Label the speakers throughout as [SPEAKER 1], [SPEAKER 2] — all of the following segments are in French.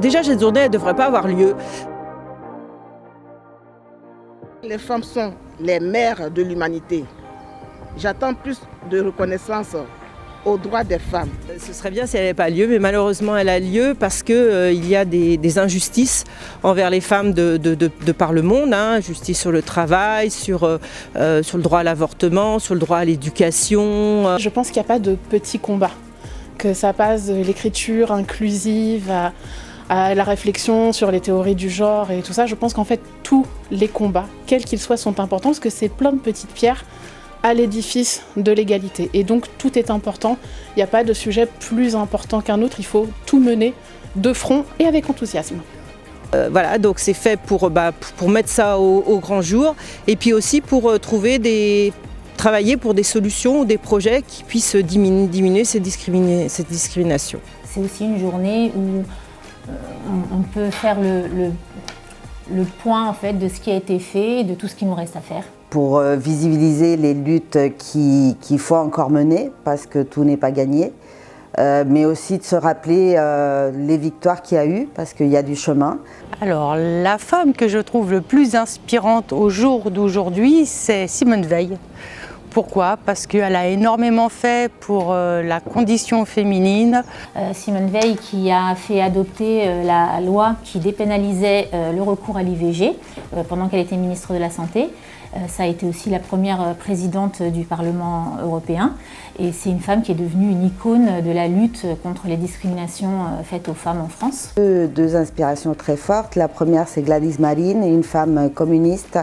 [SPEAKER 1] Déjà, cette journée, elle ne devrait pas avoir lieu.
[SPEAKER 2] Les femmes sont les mères de l'humanité. J'attends plus de reconnaissance aux droits des femmes.
[SPEAKER 1] Ce serait bien si elle n'avait pas lieu, mais malheureusement elle a lieu parce qu'il y a des injustices envers les femmes de par le monde, hein. Justice sur le travail, sur le droit à l'avortement, sur le droit à l'éducation.
[SPEAKER 3] Je pense qu'il n'y a pas de petits combats, que ça passe de l'écriture inclusive à la réflexion sur les théories du genre et tout ça. Je pense qu'en fait tous les combats, quels qu'ils soient, sont importants parce que c'est plein de petites pierres à l'édifice de l'égalité. Et donc tout est important, il n'y a pas de sujet plus important qu'un autre, il faut tout mener de front et avec enthousiasme.
[SPEAKER 1] Voilà, donc c'est fait pour mettre ça au grand jour et puis aussi pour travailler pour des solutions ou des projets qui puissent diminuer cette discrimination.
[SPEAKER 4] C'est aussi une journée où on peut faire le point en fait, de ce qui a été fait et de tout ce qu'il nous reste à faire.
[SPEAKER 5] Pour visibiliser les luttes qu'il faut encore mener, parce que tout n'est pas gagné, mais aussi de se rappeler les victoires qu'il y a eu, parce qu'il y a du chemin.
[SPEAKER 6] Alors, la femme que je trouve le plus inspirante au jour d'aujourd'hui, c'est Simone Veil. Pourquoi ? Parce qu'elle a énormément fait pour la condition féminine.
[SPEAKER 4] Simone Veil qui a fait adopter la loi qui dépénalisait le recours à l'IVG pendant qu'elle était ministre de la Santé. Ça a été aussi la première présidente du Parlement européen et c'est une femme qui est devenue une icône de la lutte contre les discriminations faites aux femmes en France.
[SPEAKER 5] Deux inspirations très fortes. La première, c'est Gladys Marine, une femme communiste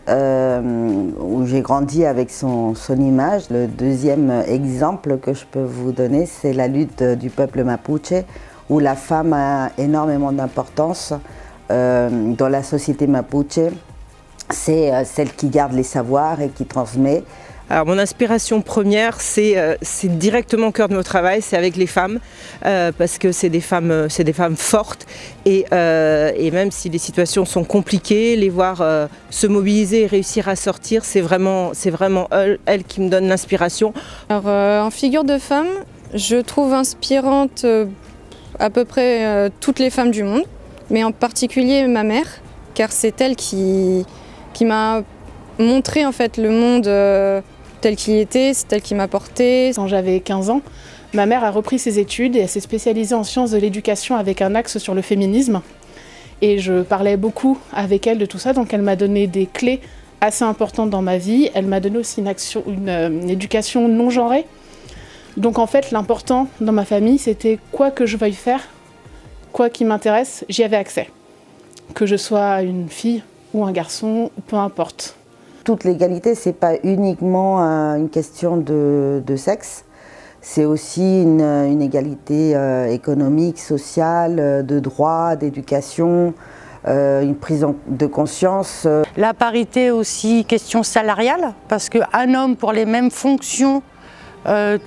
[SPEAKER 5] où j'ai grandi avec son image. Le deuxième exemple que je peux vous donner, c'est la lutte du peuple mapuche, où la femme a énormément d'importance dans la société mapuche. C'est celle qui garde les savoirs et qui transmet.
[SPEAKER 1] Alors mon inspiration première, c'est directement au cœur de mon travail, c'est avec les femmes, parce que c'est des femmes fortes et même si les situations sont compliquées, les voir se mobiliser et réussir à sortir, c'est vraiment elles qui me donnent l'inspiration.
[SPEAKER 7] Alors en figure de femme, je trouve inspirante à peu près toutes les femmes du monde, mais en particulier ma mère, car c'est elle qui m'a montré en fait le monde tel qu'il était, c'est elle qui m'a porté.
[SPEAKER 3] Quand j'avais 15 ans, ma mère a repris ses études et elle s'est spécialisée en sciences de l'éducation avec un axe sur le féminisme. Et je parlais beaucoup avec elle de tout ça, donc elle m'a donné des clés assez importantes dans ma vie. Elle m'a donné aussi une éducation non genrée. Donc en fait, l'important dans ma famille, c'était quoi que je veuille faire, quoi qui m'intéresse, j'y avais accès. Que je sois une fille ou un garçon, peu importe.
[SPEAKER 5] Toute l'égalité, ce n'est pas uniquement une question de sexe, c'est aussi une égalité économique, sociale, de droit, d'éducation, une prise de conscience.
[SPEAKER 6] La parité aussi, question salariale, parce qu'un homme pour les mêmes fonctions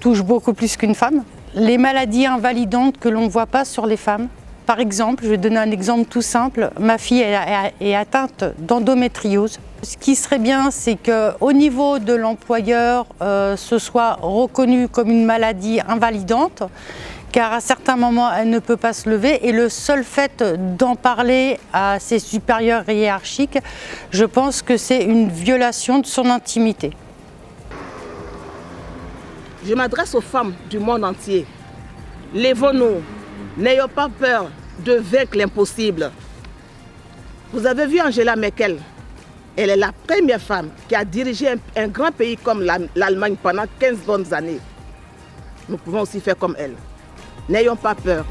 [SPEAKER 6] touche beaucoup plus qu'une femme. Les maladies invalidantes que l'on ne voit pas sur les femmes. Par exemple, je vais donner un exemple tout simple, ma fille est atteinte d'endométriose. Ce qui serait bien, c'est qu'au niveau de l'employeur, ce soit reconnu comme une maladie invalidante, car à certains moments, elle ne peut pas se lever et le seul fait d'en parler à ses supérieurs hiérarchiques, je pense que c'est une violation de son intimité.
[SPEAKER 2] Je m'adresse aux femmes du monde entier. Lèvons-nous. N'ayons pas peur de vaincre l'impossible. Vous avez vu Angela Merkel. Elle est la première femme qui a dirigé un grand pays comme l'Allemagne pendant 15 bonnes années. Nous pouvons aussi faire comme elle. N'ayons pas peur.